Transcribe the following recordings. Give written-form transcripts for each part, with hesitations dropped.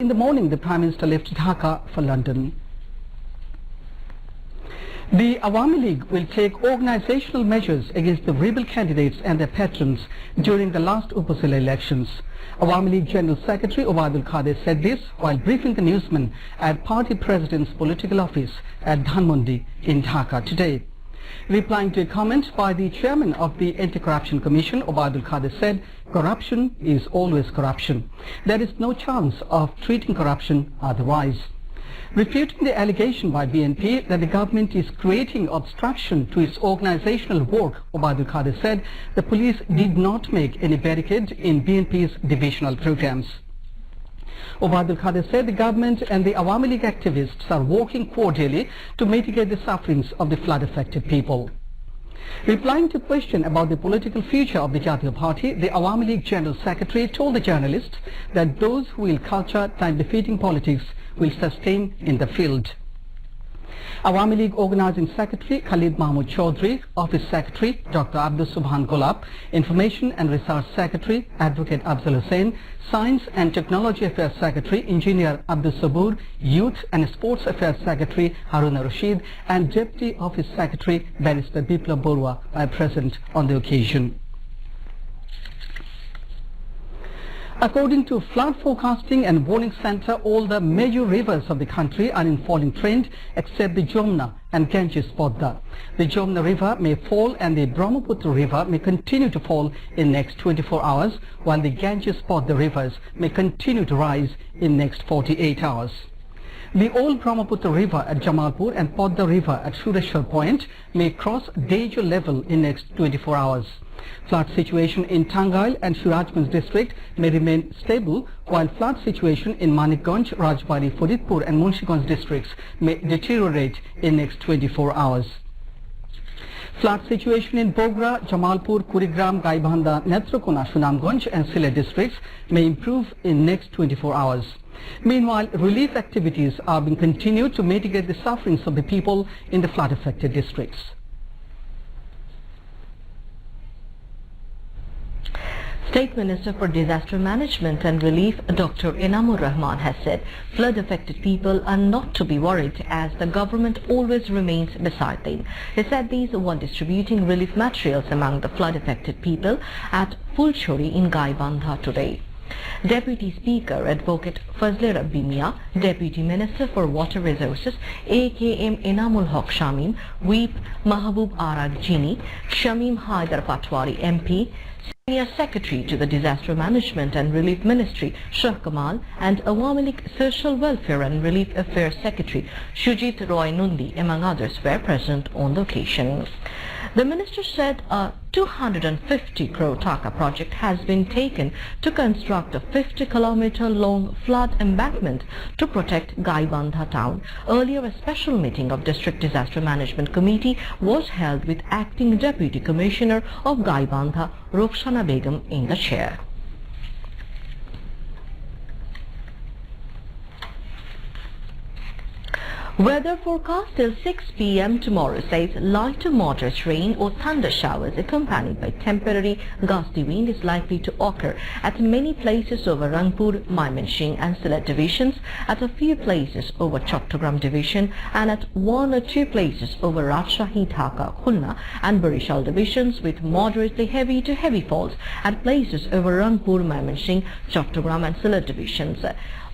in the morning, the Prime Minister left Dhaka for London. The Awami League will take organisational measures against the rebel candidates and their patrons during the last Upazila elections. Awami League General Secretary Obaidul Qadir said this while briefing the newsmen at party president's political office at Dhanmondi in Dhaka today. Replying to a comment by the chairman of the Anti-Corruption Commission, Obaidul Qadir said, corruption is always corruption. There is no chance of treating corruption otherwise. Refuting the allegation by BNP that the government is creating obstruction to its organizational work, Obaidul Qadir said the police did not make any barricade in BNP's divisional programs. Obaidul Qadir said the government and the Awami League activists are working cordially to mitigate the sufferings of the flood-affected people. Replying to a question about the political future of the Jatiya Party, the Awami League General Secretary told the journalists that those who will culture time-defeating politics will sustain in the field. Awami League Organising Secretary Khalid Mahmood Chaudhry, Office Secretary Dr. Abdul Subhan Golab, Information and Research Secretary Advocate Afzal Hussain, Science and Technology Affairs Secretary Engineer Abdul Sabur, Youth and Sports Affairs Secretary Haruna Rashid and Deputy Office Secretary Barrister Biplab Borua are present on the occasion. According to Flood Forecasting and Warning Centre, all the major rivers of the country are in falling trend except the Jumna and Ganges Podda. The Jumna River may fall and the Brahmaputra River may continue to fall in next 24 hours, while the Ganges Podda rivers may continue to rise in next 48 hours. The old Brahmaputra River at Jamalpur and Podda River at Sureshwar Point may cross danger level in next 24 hours. Flood situation in Tangail and Shirajganj district may remain stable, while flood situation in Manikganj, Rajbari, Faridpur and Munshiganj districts may deteriorate in next 24 hours. Flood situation in Bogra, Jamalpur, Kurigram, Gaibandha, Netrakona, Sunamganj and Sylhet districts may improve in next 24 hours. Meanwhile, relief activities are being continued to mitigate the sufferings of the people in the flood-affected districts. State Minister for Disaster Management and Relief Dr. Inamur Rahman has said flood-affected people are not to be worried as the government always remains beside them. He said these while distributing relief materials among the flood-affected people at Fulchori in Gaibandha today. Deputy Speaker Advocate Fazle Rabbi Mia, Deputy Minister for Water Resources AKM Inamul Haq Shamim, Whip Mahabub Arag Jini, Shamim Haidar Patwari MP, Senior Secretary to the Disaster Management and Relief Ministry Shah Kamal and Awami League Social Welfare and Relief Affairs Secretary Shujit Roy Nundi among others were present on the occasion. The minister said a 250 crore taka project has been taken to construct a 50-kilometer long flood embankment to protect Gaibandha town. Earlier, a special meeting of District Disaster Management Committee was held with Acting Deputy Commissioner of Gaibandha, Rokhsana Begum, in the chair. Weather forecast till 6 p.m. tomorrow says light to moderate rain or thunder showers accompanied by temporary gusty wind is likely to occur at many places over Rangpur, Mymensingh and Sylhet divisions, at a few places over Chattogram division and at one or two places over Rajshahi, Dhaka, Khulna and Barishal divisions, with moderately heavy to heavy falls at places over Rangpur, Mymensingh, Chattogram and Sylhet divisions.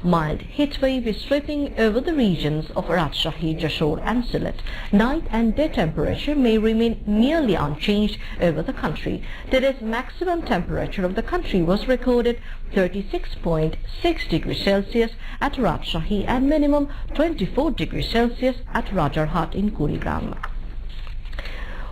Mild heat wave is sweeping over the regions of Rajshahi, Jashore and Sylhet. Night and day temperature may remain nearly unchanged over the country. Today's maximum temperature of the country was recorded 36.6 degrees Celsius at Rajshahi and minimum 24 degrees Celsius at Rajarhat in Kurigram.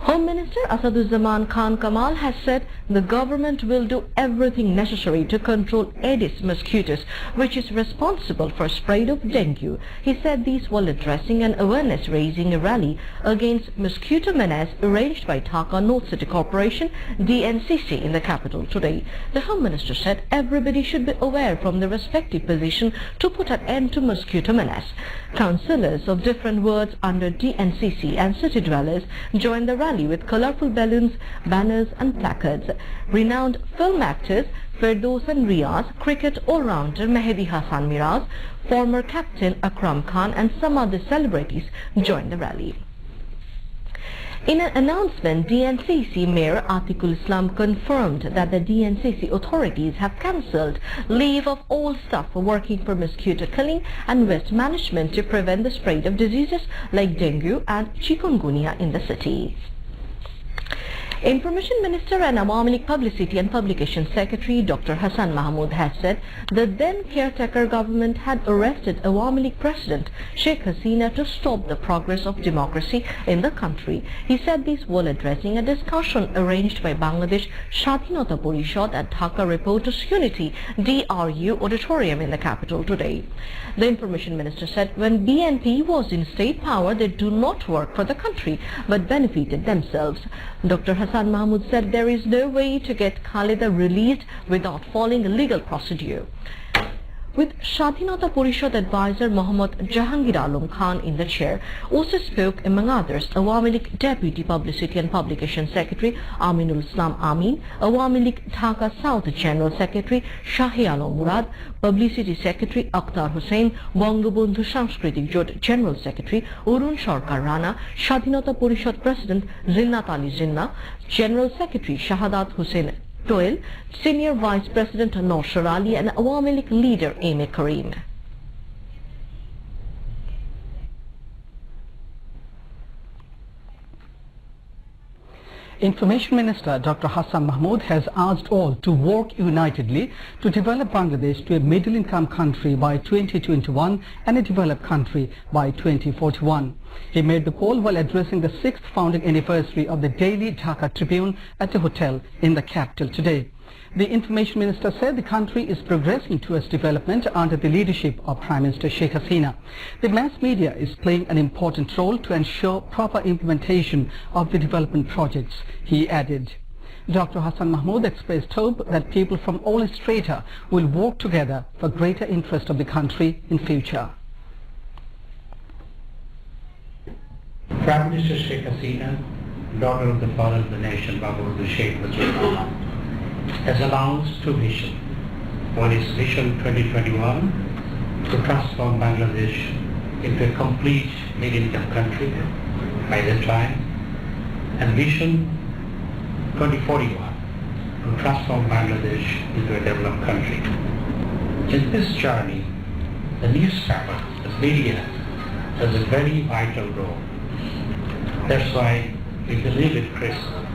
Home Minister Asaduzzaman Khan Kamal has said the government will do everything necessary to control Aedes mosquitoes, which is responsible for spread of dengue. He said this while addressing an awareness-raising rally against mosquito menace arranged by Dhaka North City Corporation DNCC in the capital today. The Home Minister said everybody should be aware from their respective position to put an end to mosquito menace. Councillors of different wards under DNCC and city dwellers joined the rally rally with colorful balloons, banners and placards. Renowned film actors Firdaus and Riaz, cricket all-rounder Mehdi Hassan Miraz, former captain Akram Khan and some other celebrities joined the rally. In an announcement, DNCC Mayor Atikul Islam confirmed that the DNCC authorities have cancelled leave of all staff working for mosquito killing and waste management to prevent the spread of diseases like dengue and chikungunya in the city. Information Minister and Awami League Publicity and Publication Secretary Dr. Hassan Mahmood has said the then caretaker government had arrested Awami League President Sheikh Hasina to stop the progress of democracy in the country. He said this while addressing a discussion arranged by Bangladesh Shadhinota Porishad at Dhaka Reporters Unity DRU auditorium in the capital today. The Information Minister said when BNP was in state power, they do not work for the country but benefited themselves. Dr. Hassan Mahmood said there is no way to get Khalida released without following a legal procedure. With Shadhinota Porishad advisor Mohammad Jahangir Alam Khan in the chair, also spoke among others Awami League Deputy Publicity and Publication Secretary Aminul Islam Amin, Awami League Dhaka South General Secretary Shahi Alam Murad, Publicity Secretary Akhtar Hussain, Bangabandhu Sanskritik Jot General Secretary Urun Sarkar Rana, Shadhinota Porishad President Zinnat Ali Zinnah, General Secretary Shahadat Hussain Toil, Senior Vice President Noshar Ali and Awami League leader Amy Karim. Information Minister Dr. Hassan Mahmood has asked all to work unitedly to develop Bangladesh to a middle-income country by 2021 and a developed country by 2041. He made the call while addressing the 6th founding anniversary of the Daily Dhaka Tribune at a hotel in the capital today. The Information Minister said the country is progressing towards development under the leadership of Prime Minister Sheikh Hasina. The mass media is playing an important role to ensure proper implementation of the development projects, he added. Dr. Hassan Mahmood expressed hope that people from all strata will work together for greater interest of the country in future. Prime Minister Sheikh Hasina, daughter of the father of the nation, Babu Sheikh Hasina, has announced two visions. One is Vision 2021 to transform Bangladesh into a complete middle-income country by that time, and Vision 2041 to transform Bangladesh into a developed country. In this journey, the newspaper, the media, has a very vital role. That's why we believe in criticism,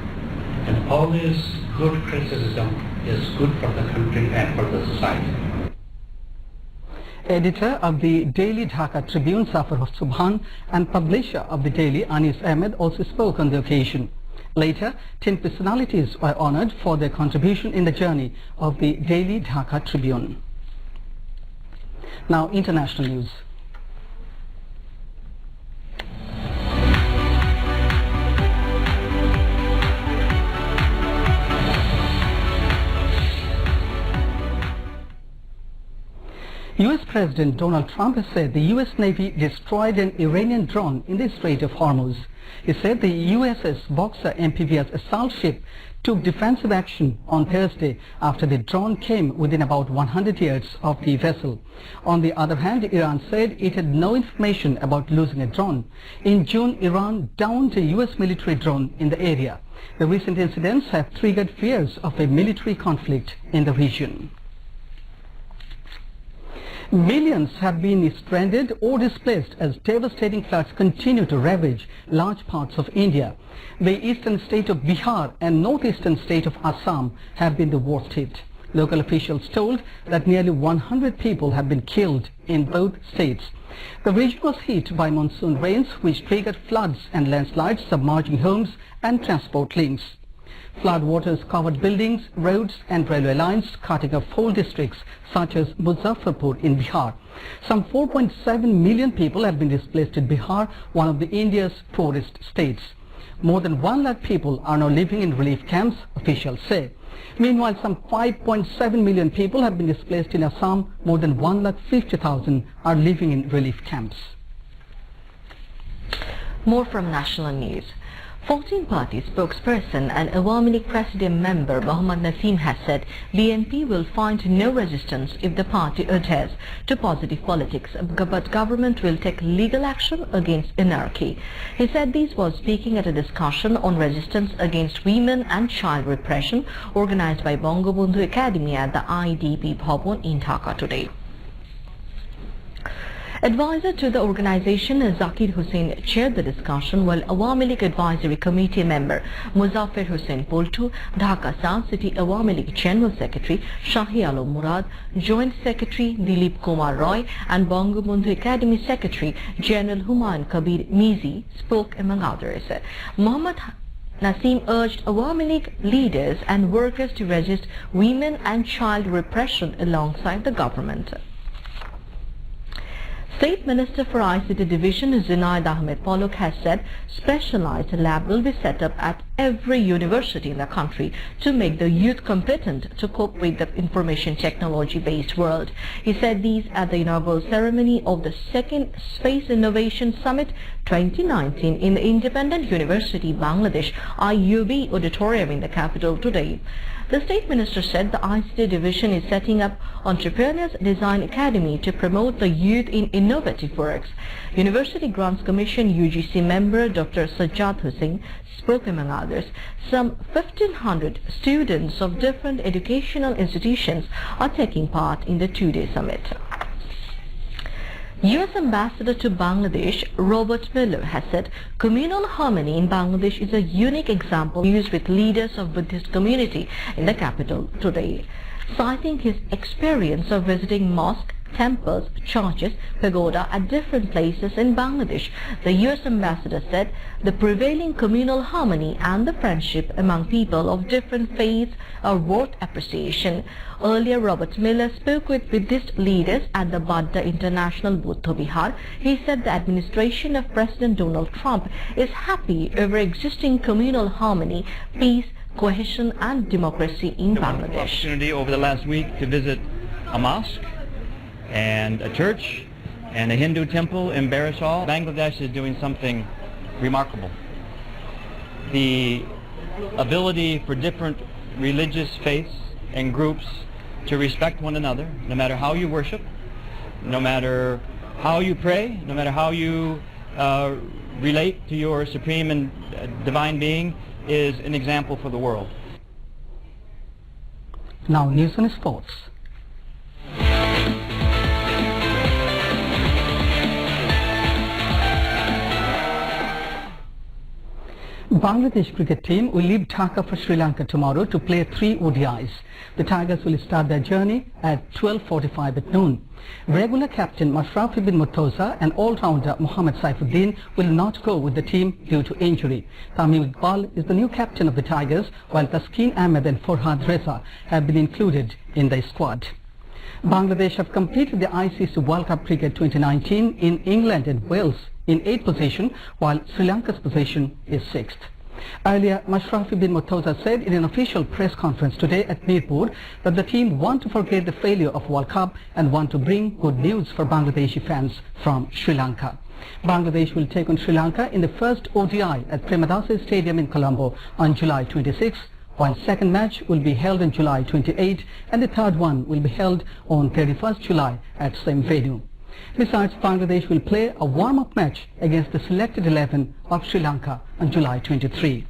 and always good criticism is good for the country and for the society. Editor of the Daily Dhaka Tribune Safar Subhan and publisher of the Daily Anis Ahmed also spoke on the occasion. Later, 10 personalities were honored for their contribution in the journey of the Daily Dhaka Tribune. Now, international news. US President Donald Trump has said the US Navy destroyed an Iranian drone in the Strait of Hormuz. He said the USS Boxer amphibious assault ship took defensive action on Thursday after the drone came within about 100 yards of the vessel. On the other hand, Iran said it had no information about losing a drone. In June, Iran downed a US military drone in the area. The recent incidents have triggered fears of a military conflict in the region. Millions have been stranded or displaced as devastating floods continue to ravage large parts of India. The eastern state of Bihar and northeastern state of Assam have been the worst hit. Local officials told that nearly 100 people have been killed in both states. The region was hit by monsoon rains which triggered floods and landslides, submerging homes and transport links. Floodwaters covered buildings, roads and railway lines, cutting off whole districts such as Muzaffarpur in Bihar. Some 4.7 million people have been displaced in Bihar, one of India's poorest states. More than 1 lakh people are now living in relief camps, officials say. Meanwhile, some 5.7 million people have been displaced in Assam. More than 1,50,000 are living in relief camps. More from national news. 14-party spokesperson and Awami League President member Mohammad Naseem has said BNP will find no resistance if the party adheres to positive politics, but government will take legal action against anarchy. He said this while speaking at a discussion on resistance against women and child repression organized by Bangabandhu Academy at the IDP Bhavan in Dhaka today. Advisor to the organization Zakir Hussain chaired the discussion, while Awami League Advisory Committee member Muzaffar Hussain Poltu, Dhaka South City Awami League General Secretary Shahi Alam Murad, Joint Secretary Dilip Kumar Roy and Bangabandhu Academy Secretary General Humayun Kabir Mizi spoke among others. Mohammad Naseem urged Awami League leaders and workers to resist women and child repression alongside the government. State Minister for ICT Division Zunaid Ahmed Polok has said specialized lab will be set up at every university in the country to make the youth competent to cope with the information technology-based world. He said these at the inaugural ceremony of the second Space Innovation Summit 2019 in the Independent University Bangladesh IUB auditorium in the capital today. The State Minister said the ICT Division is setting up Entrepreneurs Design Academy to promote the youth in innovative works. University Grants Commission UGC member Dr. Sajjad Hussain spoke among others. Some 1,500 students of different educational institutions are taking part in the two-day summit. U.S. Ambassador to Bangladesh Robert Miller has said communal harmony in Bangladesh is a unique example used with leaders of Buddhist community in the capital today. Citing his experience of visiting mosques, temples, churches, pagoda at different places in Bangladesh, the U.S. ambassador said the prevailing communal harmony and the friendship among people of different faiths are worth appreciation. Earlier, Robert Miller spoke with Buddhist leaders at the Badda International Buddha Vihar. He said the administration of President Donald Trump is happy over existing communal harmony, peace, cohesion and democracy in Bangladesh. Opportunity over the last week to visit a mosque and a church and a Hindu temple in Barisal. Bangladesh is doing something remarkable. The ability for different religious faiths and groups to respect one another, no matter how you worship, no matter how you pray, no matter how you relate to your supreme and divine being, is an example for the world. Now news and sports. Bangladesh cricket team will leave Dhaka for Sri Lanka tomorrow to play 3 ODIs. The Tigers will start their journey at 12:45 at noon. Regular captain Mashrafi bin Murtaza and all-rounder Mohammad Saifuddin will not go with the team due to injury. Tamim Iqbal is the new captain of the Tigers, while Taskin Ahmed and Farhad Reza have been included in the squad. Bangladesh have completed the ICC World Cup Cricket 2019 in England and Wales in 8th position, while Sri Lanka's position is 6th. Earlier, Mashrafi bin Murtaza said in an official press conference today at Mirpur that the team want to forget the failure of World Cup and want to bring good news for Bangladeshi fans from Sri Lanka. Bangladesh will take on Sri Lanka in the first ODI at Premadasa Stadium in Colombo on July 26, while second match will be held on July 28 and the third one will be held on 31st July at same venue. Besides, Bangladesh will play a warm-up match against the selected 11 of Sri Lanka on July 23.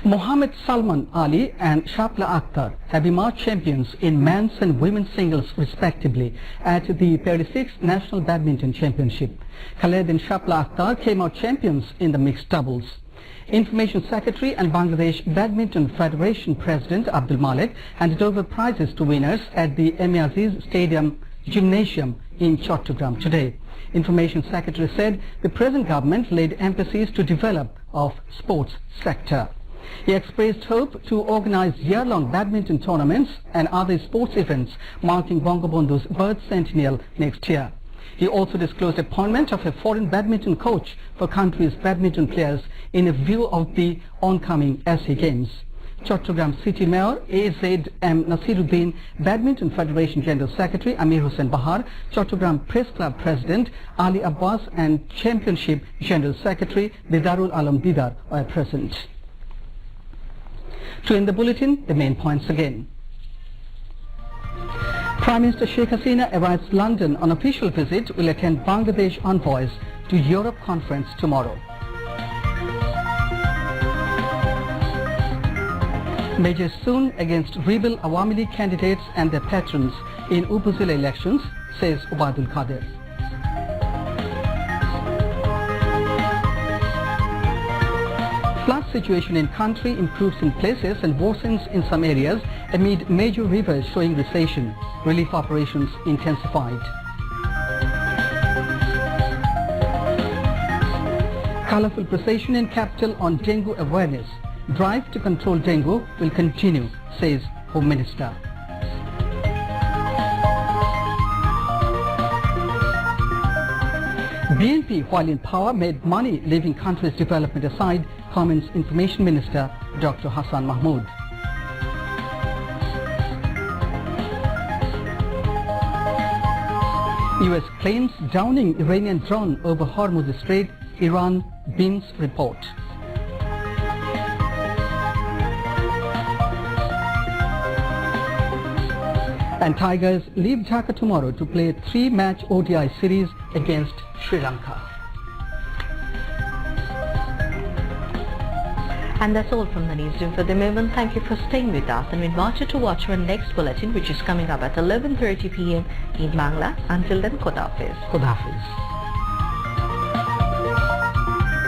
Mohammed Salman Ali and Shapla Akhtar have emerged champions in men's and women's singles respectively at the 36th National Badminton Championship. Khaled and Shapla Akhtar came out champions in the mixed doubles. Information Secretary and Bangladesh Badminton Federation President Abdul Malik handed over prizes to winners at the Emiaziz Stadium Gymnasium in Chattogram today. Information Secretary said the present government laid emphasis to develop of sports sector. He expressed hope to organize year-long badminton tournaments and other sports events marking Bangabandhu's birth centennial next year. He also disclosed appointment of a foreign badminton coach for country's badminton players in a view of the oncoming Asian Games. Chattogram City Mayor A.Z.M. Nasiruddin, Badminton Federation General Secretary Amir Hussain Bahar, Chattogram Press Club President Ali Abbas and Championship General Secretary Didarul Alam Didar are present. To end the bulletin, the main points again. Prime Minister Sheikh Hasina arrives London on official visit, will attend Bangladesh envoys to Europe conference tomorrow. Measures soon against rebel Awami League candidates and their patrons in Upazila elections, says Ubaidul Qadir. Flood situation in country improves in places and worsens in some areas amid major rivers showing recession. Relief operations intensified. Colorful procession in capital on dengue awareness. Drive to control dengue will continue, says Home Minister. BNP, while in power, made money leaving country's development aside, comments Information Minister Dr. Hassan Mahmood. US claims downing Iranian drone over Hormuz Strait, Iran bins report. And Tigers leave Dhaka tomorrow to play a 3-match ODI series against Sri Lanka. And that's all from the newsroom for the moment. Thank you for staying with us, and we invite you to watch our next bulletin, which is coming up at 11:30 p.m. in Bangla. Until then, Khuda Hafiz. Khuda Hafiz.